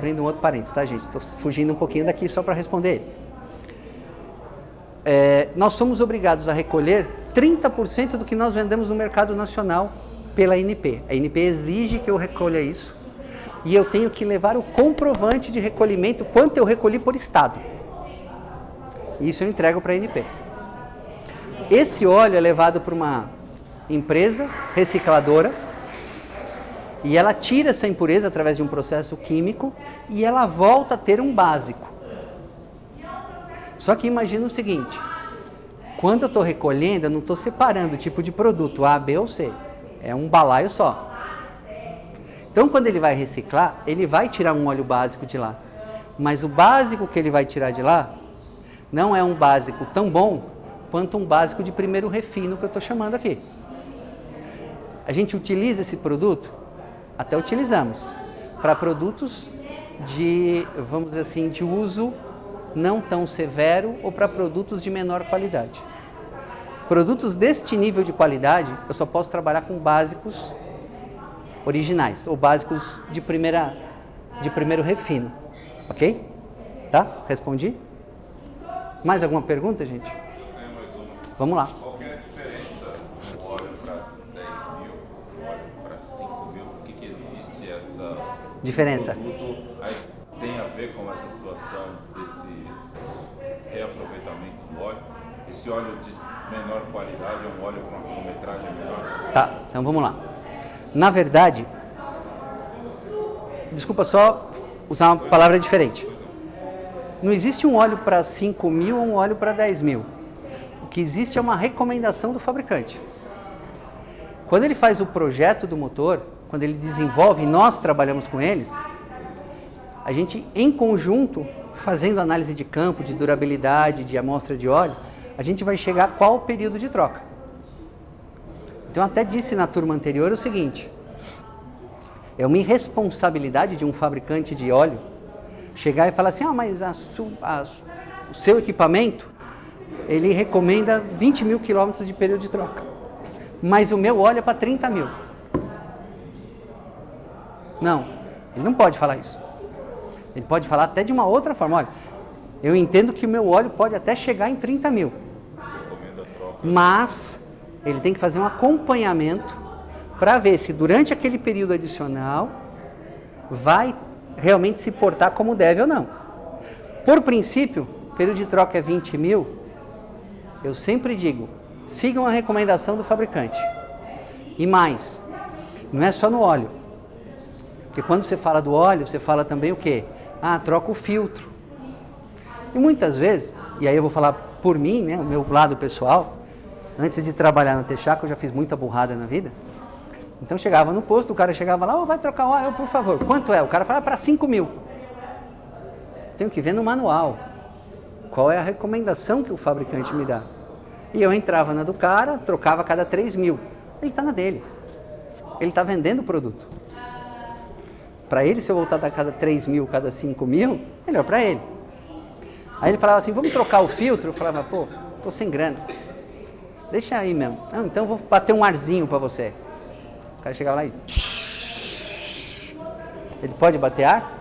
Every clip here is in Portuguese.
abrindo um outro parênteses, tá, gente? Estou fugindo um pouquinho daqui só para responder ele. Nós somos obrigados a recolher 30% do que nós vendemos no mercado nacional pela ANP. A ANP exige que eu recolha isso e eu tenho que levar o comprovante de recolhimento, quanto eu recolhi por estado. Isso eu entrego para a ANP. Esse óleo é levado para uma empresa recicladora e ela tira essa impureza através de um processo químico e ela volta a ter um básico. Só que imagina o seguinte, quando eu estou recolhendo, eu não estou separando o tipo de produto A, B ou C. É um balaio só. Então, quando ele vai reciclar, ele vai tirar um óleo básico de lá. Mas o básico que ele vai tirar de lá não é um básico tão bom quanto um básico de primeiro refino que eu estou chamando aqui. A gente utiliza esse produto? Até utilizamos. Para produtos de, vamos dizer assim, de uso não tão severo ou para produtos de menor qualidade. Produtos deste nível de qualidade, eu só posso trabalhar com básicos originais ou básicos de primeiro refino, ok? Tá? Respondi? Mais alguma pergunta, gente? Mais uma. Vamos lá. Qual que é a diferença do óleo para 10 mil, do óleo para 5 mil? Por que existe essa diferença? Produto, aí tem a ver com essa situação desse reaproveitamento do óleo? Esse óleo de menor qualidade é um óleo com uma quilometragem menor? Tá, então vamos lá. Na verdade, desculpa só usar uma palavra diferente. Não existe um óleo para 5 mil ou um óleo para 10 mil. O que existe é uma recomendação do fabricante. Quando ele faz o projeto do motor, quando ele desenvolve, e nós trabalhamos com eles, a gente, em conjunto, fazendo análise de campo, de durabilidade, de amostra de óleo, a gente vai chegar a qual o período de troca. Então, eu até disse na turma anterior o seguinte, é uma irresponsabilidade de um fabricante de óleo chegar e falar assim, mas o seu equipamento, ele recomenda 20 mil quilômetros de período de troca, mas o meu óleo é para 30 mil. Não, ele não pode falar isso. Ele pode falar até de uma outra forma, olha, eu entendo que o meu óleo pode até chegar em 30 mil, mas ele tem que fazer um acompanhamento para ver se durante aquele período adicional vai realmente se portar como deve ou não. Por princípio, período de troca é 20 mil, eu sempre digo, sigam a recomendação do fabricante. E mais, não é só no óleo. Porque quando você fala do óleo, você fala também o quê? Troca o filtro. E muitas vezes, e aí eu vou falar por mim, né, o meu lado pessoal, antes de trabalhar na Texaco, eu já fiz muita burrada na vida. Então chegava no posto, o cara chegava lá, vai trocar óleo, por favor. Quanto é? O cara fala, para 5 mil. Tenho que ver no manual qual é a recomendação que o fabricante me dá. E eu entrava na do cara, trocava a cada 3 mil. Ele está na dele. Ele está vendendo o produto. Para ele, se eu voltar a cada 3 mil, cada 5 mil, melhor para ele. Aí ele falava assim, vamos trocar o filtro? Eu falava, tô sem grana. Deixa aí mesmo. Então eu vou bater um arzinho para você. O cara chegava lá e... Ele pode bater ar?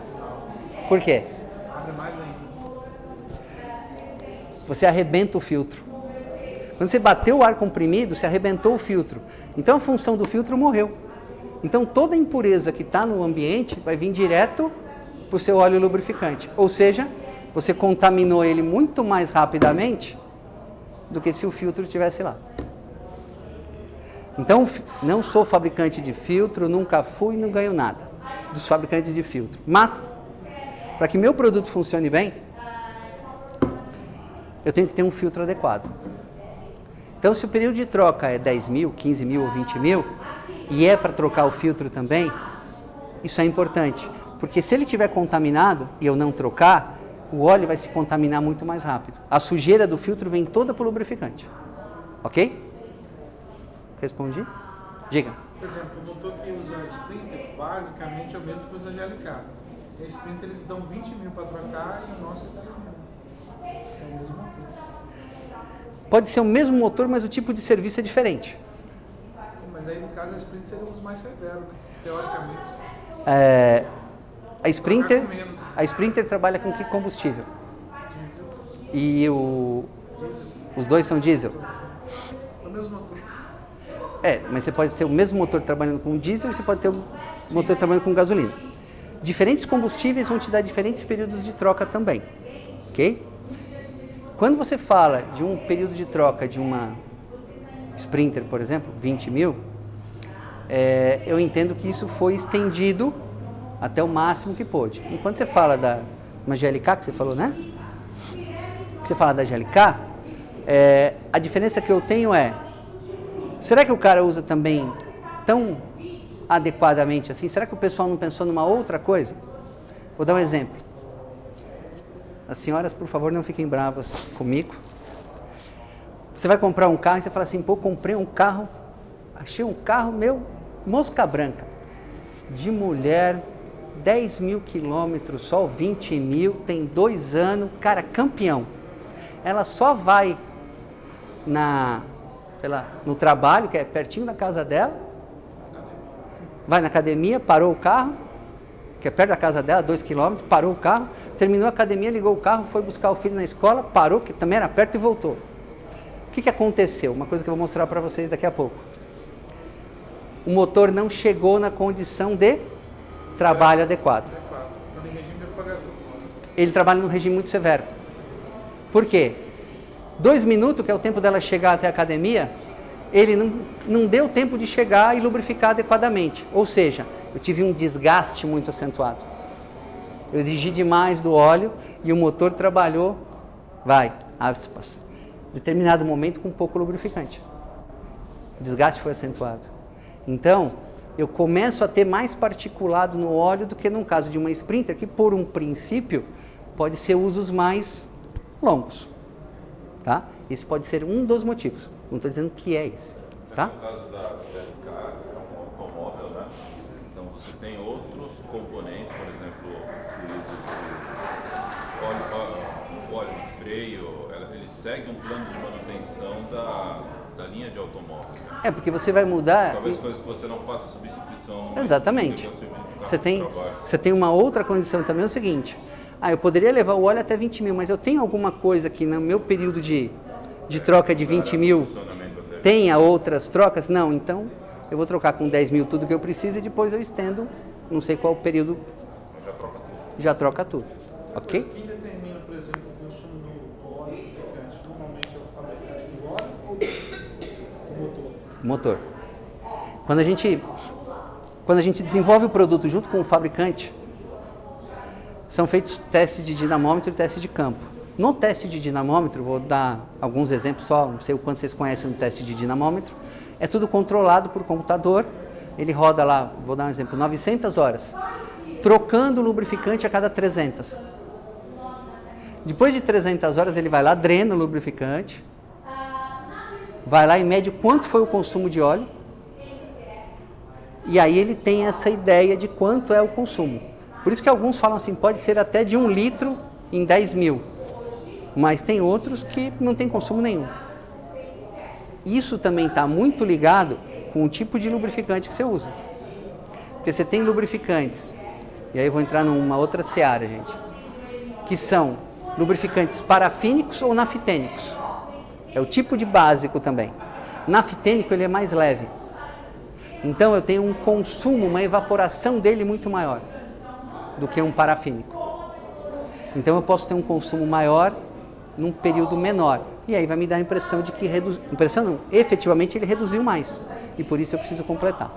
Por quê? Você arrebenta o filtro. Quando você bateu o ar comprimido, você arrebentou o filtro. Então a função do filtro morreu. Então toda a impureza que está no ambiente vai vir direto para o seu óleo lubrificante. Ou seja, você contaminou ele muito mais rapidamente do que se o filtro estivesse lá. Então, não sou fabricante de filtro, nunca fui e não ganho nada dos fabricantes de filtro. Mas, para que meu produto funcione bem, eu tenho que ter um filtro adequado. Então, se o período de troca é 10 mil, 15 mil ou 20 mil, e é para trocar o filtro também, isso é importante. Porque se ele estiver contaminado e eu não trocar, o óleo vai se contaminar muito mais rápido. A sujeira do filtro vem toda para o lubrificante. Ok? Respondi? Diga. Por exemplo, o motor que usa Sprinter, basicamente é o mesmo que usa GLK. E a Sprinter eles dão 20 mil para trocar e o nosso é 10 mil. É o mesmo motor. Pode ser o mesmo motor, mas o tipo de serviço é diferente. Mas aí no caso a Sprinter seria os mais severos, né? Teoricamente. A Sprinter... Trocar com menos. A Sprinter trabalha com que combustível? E os dois são diesel? É o mesmo motor. Mas você pode ter o mesmo motor trabalhando com diesel e você pode ter o motor trabalhando com gasolina. Diferentes combustíveis vão te dar diferentes períodos de troca também, ok? Quando você fala de um período de troca de uma Sprinter, por exemplo, 20 mil, eu entendo que isso foi estendido até o máximo que pôde. Enquanto você fala da uma GLK, que você falou, né? Que você fala da GLK, a diferença que eu tenho é, será que o cara usa também tão adequadamente assim? Será que o pessoal não pensou numa outra coisa? Vou dar um exemplo. As senhoras, por favor, não fiquem bravas comigo. Você vai comprar um carro e você fala assim, pô, comprei um carro, achei um carro meu, mosca branca, de mulher, 10 mil quilômetros, só 20 mil, tem 2 anos, cara, campeão. Ela só vai no trabalho, que é pertinho da casa dela, vai na academia, parou o carro, que é perto da casa dela, 2 quilômetros, parou o carro, terminou a academia, ligou o carro, foi buscar o filho na escola, parou, que também era perto, e voltou. O que aconteceu? Uma coisa que eu vou mostrar para vocês daqui a pouco. O motor não chegou na condição de trabalho adequado. Ele trabalha num regime muito severo. Por quê? 2 minutos, que é o tempo dela chegar até a academia, ele não deu tempo de chegar e lubrificar adequadamente. Ou seja, eu tive um desgaste muito acentuado. Eu exigi demais do óleo e o motor trabalhou, aspas, determinado momento com pouco lubrificante. O desgaste foi acentuado. Então, eu começo a ter mais particulado no óleo do que no caso de uma Sprinter, que por um princípio pode ser usos mais longos. Tá? Esse pode ser um dos motivos. Não estou dizendo que é esse. Tá? No caso da GLK, é um automóvel, né? Então você tem outros componentes, por exemplo, o óleo de freio, ele segue um plano de manutenção da linha de automóvel. Porque você vai mudar... Talvez coisas que você não faça substituição. Exatamente. Você tem uma outra condição também, é o seguinte. Eu poderia levar o óleo até 20 mil, mas eu tenho alguma coisa que no meu período de troca de 20 mil tenha outras trocas? Não, então eu vou trocar com 10 mil tudo que eu preciso e depois eu estendo, não sei qual período, já troca tudo. Ok? Quem determina, por exemplo, o consumo do óleo lubrificante? Normalmente é o fabricante do óleo ou o motor? Motor. Quando a gente desenvolve o produto junto com o fabricante, são feitos testes de dinamômetro e testes de campo. No teste de dinamômetro, vou dar alguns exemplos só, não sei o quanto vocês conhecem no teste de dinamômetro, é tudo controlado por computador, ele roda lá, vou dar um exemplo, 900 horas, trocando o lubrificante a cada 300. Depois de 300 horas, ele vai lá, drena o lubrificante, vai lá e mede quanto foi o consumo de óleo, e aí ele tem essa ideia de quanto é o consumo. Por isso que alguns falam assim, pode ser até de 1 litro em 10 mil, mas tem outros que não tem consumo nenhum. Isso também está muito ligado com o tipo de lubrificante que você usa. Porque você tem lubrificantes, e aí eu vou entrar numa outra seara, gente, que são lubrificantes parafínicos ou naftênicos. É o tipo de básico também. Naftênico, ele é mais leve. Então eu tenho um consumo, uma evaporação dele muito maior do que um parafínico. Então eu posso ter um consumo maior num período menor. E aí vai me dar a impressão de que efetivamente ele reduziu mais. E por isso eu preciso completar.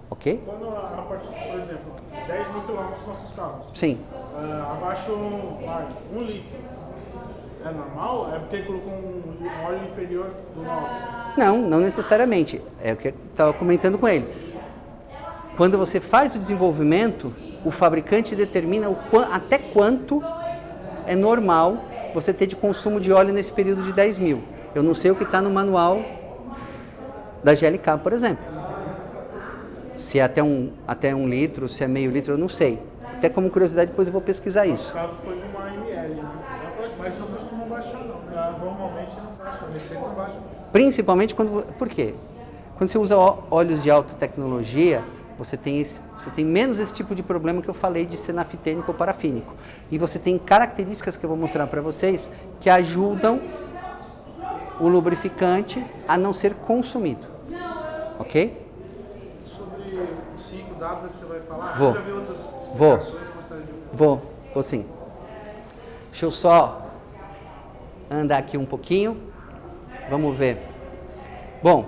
Ok? Quando a partir, por exemplo, 10 mil quilômetros com nossos carros. Sim. Abaixo 1 litro. É normal? É porque colocou um óleo inferior do nosso? Não necessariamente. É o que eu estava comentando com ele. Quando você faz o desenvolvimento, o fabricante determina até quanto é normal você ter de consumo de óleo nesse período de 10 mil. Eu não sei o que está no manual da GLK, por exemplo. Se é até um litro, se é meio litro, eu não sei. Até como curiosidade, depois eu vou pesquisar isso. No caso foi de 1 ml, né? Mas não costuma baixar, não. Normalmente não baixa, a receita não baixa. Principalmente quando... Por quê? Quando você usa óleos de alta tecnologia, Você tem menos esse tipo de problema que eu falei de ser naftênico ou parafínico. E você tem características que eu vou mostrar para vocês que ajudam o lubrificante a não ser consumido. Ok? Sobre o 5W você vai falar? Vou. Eu já vi outras Vou. explicações, gostaria de ouvir. Vou sim. Deixa eu só andar aqui um pouquinho. Vamos ver. Bom,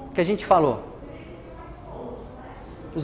o que a gente falou?